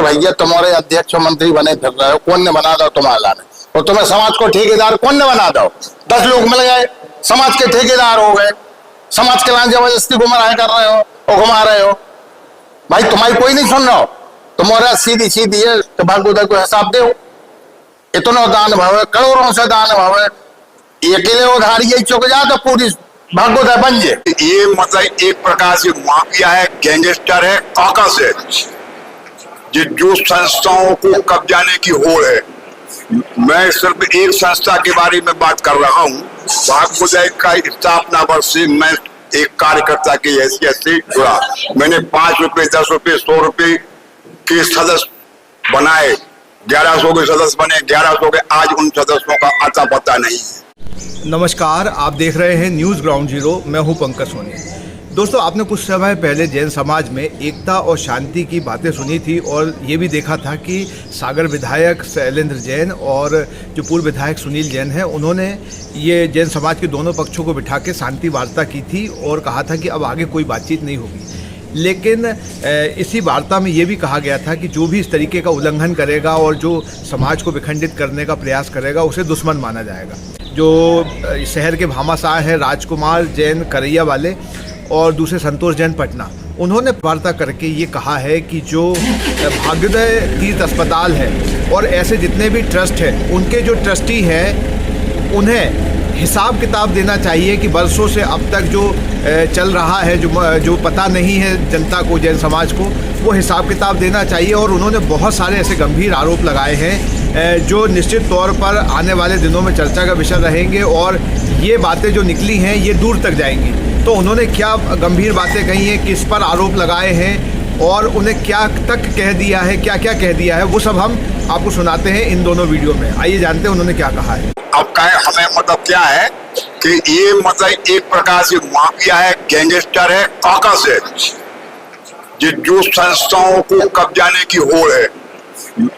और भैया तुम्हारे अध्यक्ष मंत्री बने फिर रहे हो, कौन ने बना दो तुम्हारा ने, और तुम्हें समाज को ठेकेदार कौन ने बना दो? 10 लोग मिल गए, समाज के ठेकेदार हो गए, समाज के लान जबरदस्ती गुमराह कर रहे हो और घुमा रहे हो। भाई तुम्हारी कोई नहीं सुन रहा हो, तुम्हारा सीधी सीधी है कि भागवत को हिसाब दो। इतना दान भावे, करोड़ों से दान भावे, अकेले उधार यही चुक जा तो पूरी भागवत बन जाए। ये मतलब एक प्रकार से माफिया है, गैंगस्टर है, काकस है, जो संस्थाओं को कब्जाने की होड़ है। मैं सिर्फ एक संस्था के बारे में बात कर रहा हूँ। भागवत का स्थापना वर्ष से मैं एक कार्यकर्ता की हैसियत से जुड़ा। मैंने 5 रुपए, 10 रुपए, 100 रुपए के सदस्य बनाए, 1100 के सदस्य बने, 1100 के आज उन सदस्यों का आता पता नहीं है। नमस्कार, आप देख रहे हैं न्यूज़ ग्राउंड जीरो। मैं हूं पंकज सोनी। दोस्तों, आपने कुछ समय पहले जैन समाज में एकता और शांति की बातें सुनी थी और ये भी देखा था कि सागर विधायक शैलेंद्र जैन और जो पूर्व विधायक सुनील जैन हैं, उन्होंने ये जैन समाज के दोनों पक्षों को बिठा के शांति वार्ता की थी और कहा था कि अब आगे कोई बातचीत नहीं होगी। लेकिन इसी वार्ता में ये भी कहा गया था कि जो भी इस तरीके का उल्लंघन करेगा और जो समाज को विखंडित करने का प्रयास करेगा उसे दुश्मन माना जाएगा। जो शहर के भामाशाह हैं राजकुमार जैन करैया वाले और दूसरे संतोष जैन पटना, उन्होंने वार्ता करके ये कहा है कि जो भाग्योदय तीर्थ अस्पताल है और ऐसे जितने भी ट्रस्ट हैं, उनके जो ट्रस्टी हैं उन्हें हिसाब किताब देना चाहिए कि वर्षों से अब तक जो चल रहा है, जो पता नहीं है जनता को, जैन समाज को, वो हिसाब किताब देना चाहिए। और उन्होंने बहुत सारे ऐसे गंभीर आरोप लगाए हैं जो निश्चित तौर पर आने वाले दिनों में चर्चा का विषय रहेंगे और ये बातें जो निकली हैं ये दूर तक जाएंगी। तो उन्होंने क्या गंभीर बातें कही हैं, किस पर आरोप लगाए हैं और उन्हें क्या तक कह दिया है, क्या क्या कह दिया है, वो सब हम आपको सुनाते हैं इन दोनों वीडियो में। आइए जानते हैं उन्होंने क्या कहा है। अब क्या है, हमें मतलब क्या है कि ये मतलब एक प्रकार से माफिया है, गैंगस्टर है, काकस है, जो संस्थाओं को कब्जाने की होड़ है।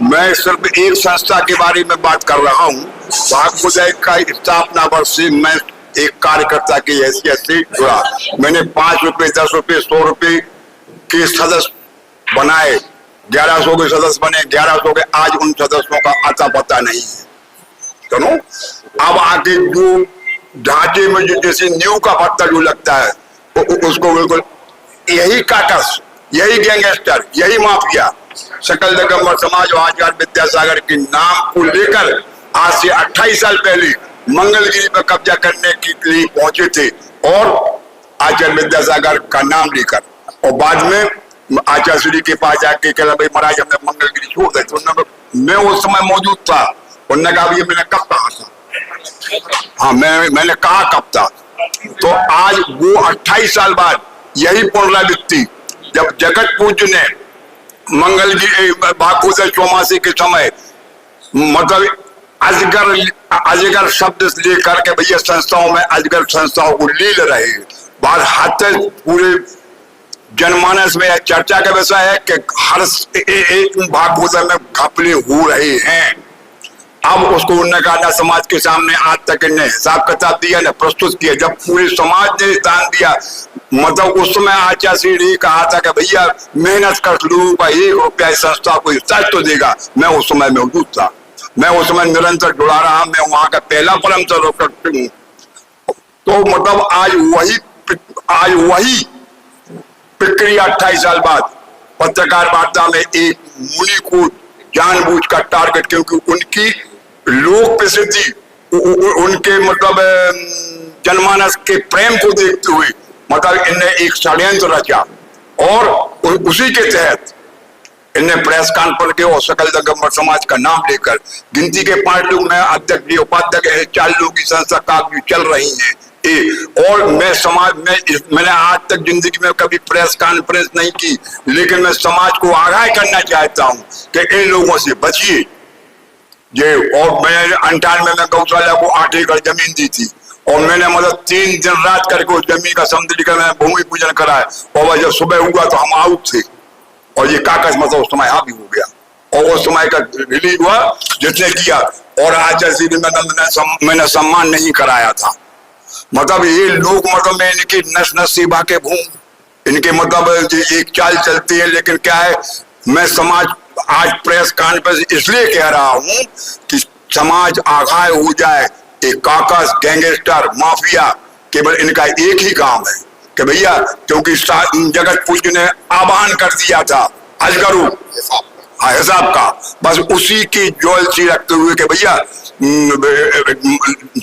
मैं सिर्फ एक संस्था के बारे में बात कर रहा हूँ। भागवत का स्थापना वर्ष से मैं एक कार्यकर्ता की हैसियत से जुड़ा। मैंने 5 रुपए, 10 रुपए, 100 रुपए के सदस्य बनाए, 1100 के सदस्य बने, 1100 के आज उन सदस्यों का आता पता नहीं है। सुनो, अब आगे जो ढांचे में जो जैसे नींव का पत्थर जो लगता है उसको बिल्कुल यही काकस, यही गैंगस्टर, यही माफिया सकल दिगंबर समाज और आचार्य विद्यासागर के नाम को लेकर आज से 28 साल पहले मंगलगिरी पर कब्जा करने के लिए पहुंचे थे और आचार्य विद्यासागर का नाम लेकर, और बाद में आचार्य श्री के पास जाके कहा भाई महाराज हमने मंगलगिरी छोड़ दी। तो मैं उस समय मौजूद था। उन्होंने कहा ये मैंने कब कहा था? हाँ, मैंने कहा कब था? तो आज वो 28 साल बाद यही पुनरावृत्ति, जब जगत पूज्य ने मंगलगिरी भागवत चौमासी के समय मतलब अजगर शब्द लेकर के भैया संस्थाओं में अजगर संस्थाओं को ले रहे, बात हाथ पूरे जनमानस में चर्चा का विषय है कि हर एक भागवत में घपले हो रहे हैं। अब उसको उन्होंने कहा समाज के सामने आज तक ने हिसाब किताब दिया, न प्रस्तुत किया। जब पूरे समाज ने दान दिया, मतलब उस समय आचार्य श्री ने कहा था कि भैया मेहनत कर लू, 1 रुपया संस्था को हिस्सा तो देगा। मैं उस समय मौजूद था, मैं उस समय निरंतर जुड़ा रहा, मैं वहां का पहला परम सर्वोत्तम हूँ। तो मतलब आज वही प्रक्रिया 28 साल बाद पत्रकार वार्ता में एक मुनि को जानबूझकर टारगेट, क्योंकि उनकी लोक प्रसिद्धि, उनके मतलब जनमानस के प्रेम को देखते हुए मतलब इन्हें एक षड्यंत्र रचा और उसी के तहत इन्हें प्रेस कॉन्फ्रेंस के और सकल दिगंबर समाज का नाम लेकर गिनती के 5 लोग, मैं अध्यक्ष उपाध्यक्ष 4 लोगों की संस्था काफी चल रही है। और मैं समाज में मैंने आज तक जिंदगी में कभी प्रेस कॉन्फ्रेंस नहीं की, लेकिन मैं समाज को आगाह करना चाहता हूं कि इन लोगों से बचिए। ये और मैं 98 में गौशाला को 8 एकड़ जमीन दी थी और मैंने मतलब 3 दिन रात करके उस जमीन का समझकर मैंने भूमि पूजन कराया और जब सुबह हुआ तो हम आउट थे और ये कागज मतलब उस समय हावी हो गया और उस समय का रिलीज हुआ जिसने किया। और आज जैसे मैंने सम्मान नहीं कराया था। मतलब ये लोग मतलब मैं इनकी नस नस सेवा के भूम, इनके मतलब एक चाल चलती है, लेकिन क्या है मैं समाज आज प्रेस कॉन्फ्रेंस इसलिए कह रहा हूं कि समाज आगाह हो जाए। एक काकस, गैंगस्टर, माफिया केवल इनका एक ही काम है कि भैया, क्योंकि जगत पुरुष ने आह्वान कर दिया था अजगरू हिसाब का, बस उसी की ज्वेलरी रखते हुए कि भैया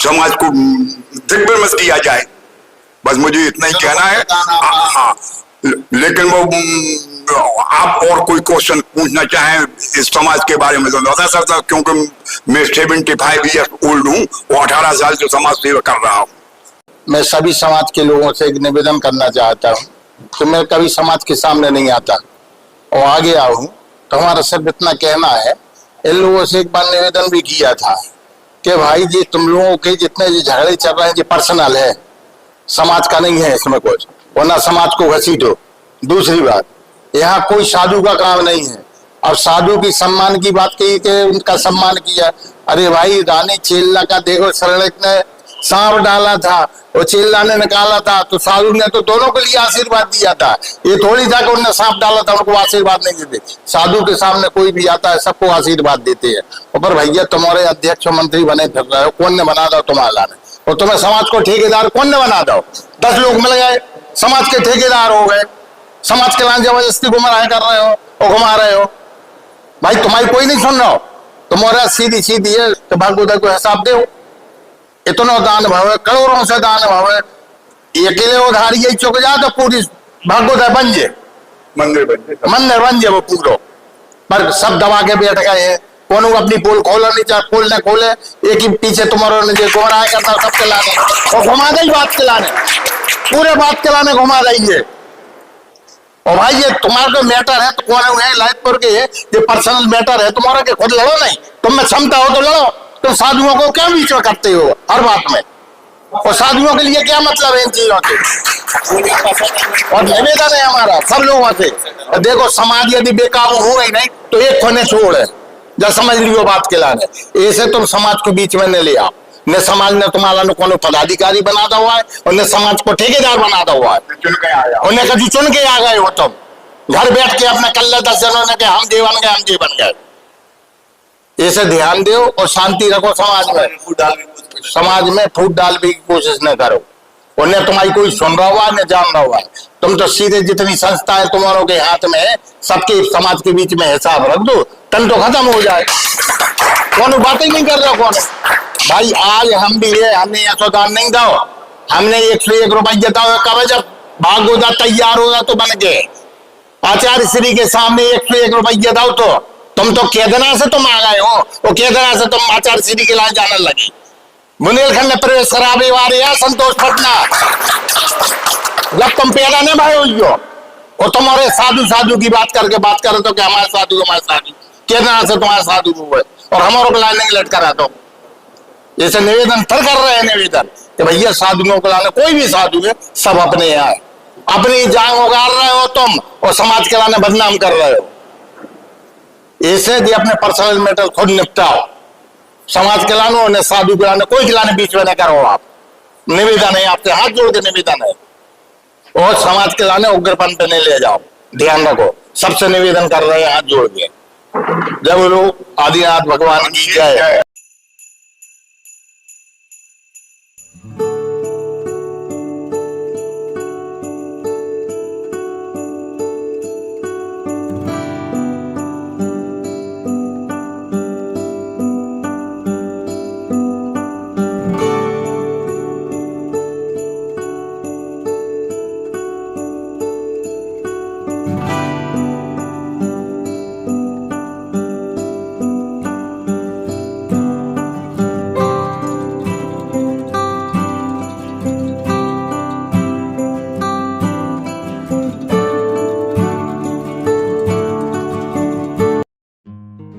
समाज को दिग्भ्रमित किया जाए। बस मुझे इतना ही कहना है। हाँ, लेकिन वो आप और कोई क्वेश्चन पूछना चाहें इस समाज के बारे में तो बता सकता, क्योंकि मैं 75 ईयर्स ओल्ड हूँ और 18 साल से समाज सेवा कर रहा हूँ। मैं सभी समाज के लोगों से एक निवेदन करना चाहता हूँ कि मैं कभी समाज के सामने नहीं आता और आगे आऊँ तो हमारा सिर्फ इतना कहना है। इन लोगों से एक बार निवेदन भी किया था कि भाई जी तुम लोगों के जितने झगड़े चल रहे हैं ये पर्सनल है, समाज का नहीं है इसमें कुछ, वरना समाज को घसीटो। दूसरी बात, यहाँ कोई साधु का काम नहीं है। अब साधु की सम्मान की बात कही कि उनका सम्मान किया, अरे भाई रानी चेल्ला का देखो, सड़क ने सांप डाला था और चेल्ला ने निकाला था, तो साधु ने तो दोनों के लिए आशीर्वाद दिया था। ये थोड़ी था कि उन्होंने सांप डाला था उनको आशीर्वाद नहीं देते। साधु के सामने कोई भी आता है सबको आशीर्वाद देते हैं। पर भैया तुम्हारे अध्यक्ष मंत्री बने फिर रहे हो, कौन ने बना दो तुम्हारा ने, और तुम्हें समाज को ठेकेदार कौन ने बना दो? 10 लोग मिल गए, समाज के ठेकेदार हो गए, समाज के लान जबरदस्ती गुमराह कर रहे हो और घुमा रहे हो। भाई तुम्हारी कोई नहीं सुन रहा हो, तुम्हारा सीधी सीधी है कि भागवत को हिसाब दो। इतना दान भाव है, करोड़ों से दान भाव है, अकेले उधार यही चुक जाए तो पूरी भागवत बन जाए, मंदिर बन जाए वो पूरा। पर सब दबा के बैठ गए हैं, कौन अपनी पोल खोला नहीं चाहे, पोल न खोले, एक ही पीछे तुम्हारा गुमराह करता सब चलाने और घुमा गई बात चलाने, पूरे बात चलाने घुमा देंगे। और भाई ये तुम्हारा मैटर है तो कौन है लाइटपुर के, ये पर्सनल मैटर है तुम्हारा, के खुद लड़ो नहीं, तुम में क्षमता हो तो लड़ो। तुम साधुओं को क्या बीच में करते हो हर बात में, और साधुओं के लिए क्या मतलब है इन चीजों के? और निवेदन है हमारा सब लोगों से, देखो समाज यदि बेकाबू हो गई नहीं तो एक खोने छोड़ है, जब समझ लियो बात के लाने। ऐसे तुम समाज को बीच में न ले आओ, न समाज ने तुम्हारा न कोनो पदाधिकारी बना दा हुआ है और न समाज को ठेकेदार बना दा हुआ है, और न कभी चुन के आ गए हो तुम घर बैठ के अपने कल 10 जनों ने हम जे बन गए, हम जे बन गए। ऐसे ध्यान दो और शांति रखो समाज में। समाज में फूट डाल की कोशिश न करो, और न तुम्हारी कोई सुन रहा हुआ न जान रहा हुआ। तुम तो सीधे जितनी संस्थाएं तुम्हारों के हाथ में है सबके समाज के बीच में हिसाब रख दो, तन तो खत्म हो जाए। कौन बात ही नहीं कर रहा कौन भाई। आज हम भी है, हमने ऐसा दान नहीं दो, हमने 101 रुपये दाओ कब जब भागोदा तैयार होगा तो बन गए आचार्य श्री के सामने 101 रुपये दाओ तो तुम तो केदारनाथ से तुम आ गए हो, और केदारनाथ से तुम आचार्य श्री के लाइन जाने लगी। बुंदेलखंड में प्रवेश शराबी वाले संतोष पटना जब तुम पैदा नहीं भाई हुई हो, और तुम्हारे साधु की बात करके बात करे तो क्या हमारे साधु केदारनाथ से तुम्हारे साधु हुए और हमारों को लाइन नहीं लटका रहा। तो जैसे निवेदन फिर कर रहे हैं निवेदन कि भैया साधुओं को लाने, कोई भी साधु है सब अपने यहाँ है, अपनी जान उगाड़ रहे हो तुम और समाज के लाने बदनाम कर रहे हो। ऐसे भी अपने पर्सनल मैटर खुद निपटाओ, समाज के लाने और साधु के लाने कोई खिलाने बीच में न करो। आप निवेदन है आपसे, हाथ जोड़ के निवेदन है, और समाज के लाने उग्रपन पे नहीं ले जाओ, ध्यान रखो। सबसे निवेदन कर रहे हैं हाथ जोड़ के। जय बोलो आदिनाथ भगवान की जय।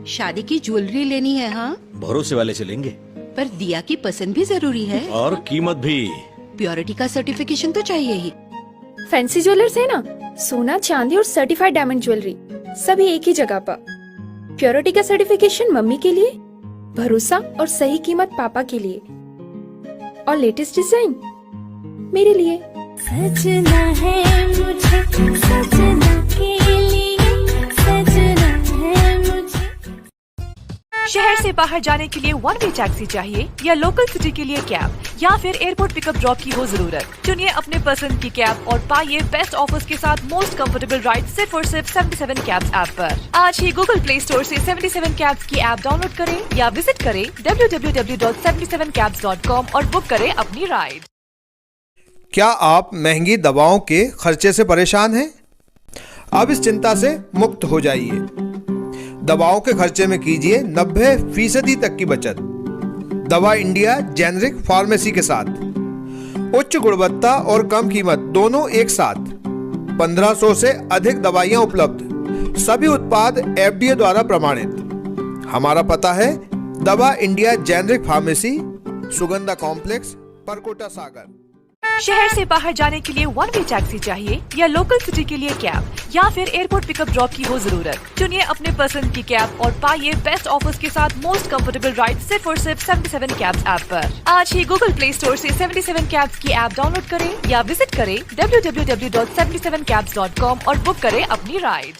शादी की ज्वेलरी लेनी है। हाँ, भरोसे वाले से लेंगे, पर दिया की पसंद भी जरूरी है और कीमत भी। प्योरिटी का सर्टिफिकेशन तो चाहिए ही। फैंसी ज्वेलर्स है ना, सोना चांदी और सर्टिफाइड डायमंड ज्वेलरी सभी एक ही जगह पर। प्योरिटी का सर्टिफिकेशन मम्मी के लिए, भरोसा और सही कीमत पापा के लिए, और लेटेस्ट डिजाइन मेरे लिए। सजना है मुझे, सजना के लिए, सजना है मुझे। शहर से बाहर जाने के लिए वन वे टैक्सी चाहिए या लोकल सिटी के लिए कैब या फिर एयरपोर्ट पिकअप ड्रॉप की हो जरूरत। चुनिए अपने पसंद की कैब और पाइए बेस्ट ऑफर्स के साथ मोस्ट कंफर्टेबल राइड सिर्फ और सिर्फ 77 कैब्स ऐप पर। आज ही गूगल प्ले स्टोर से 77 कैब्स की ऐप डाउनलोड करें या विजिट करें www.77cabs.com और बुक करें अपनी राइड। क्या आप महंगी दवाओं के खर्चे से परेशान हैं? अब इस चिंता से मुक्त हो जाइए। दवाओं के खर्चे में कीजिए 90% तक की बचत। दवा इंडिया जेनेरिक फार्मेसी के साथ उच्च गुणवत्ता और कम कीमत दोनों एक साथ। 1500 से अधिक दवाइयां उपलब्ध, सभी उत्पाद FDA द्वारा प्रमाणित। हमारा पता है Dawa India generic pharmacy, Sugandha complex, Parkota Sagar. शहर से बाहर जाने के लिए वन वे टैक्सी चाहिए या लोकल सिटी के लिए कैब या फिर एयरपोर्ट पिकअप ड्रॉप की हो जरूरत। चुनिए अपने पसंद की कैब और पाइए बेस्ट ऑफर्स के साथ मोस्ट कंफर्टेबल राइड सिर्फ और सिर्फ 77 कैब्स ऐप पर। आज ही गूगल प्ले स्टोर से 77 कैब्स की ऐप डाउनलोड करें या विजिट करें www.77cabs.com और बुक करें अपनी राइड।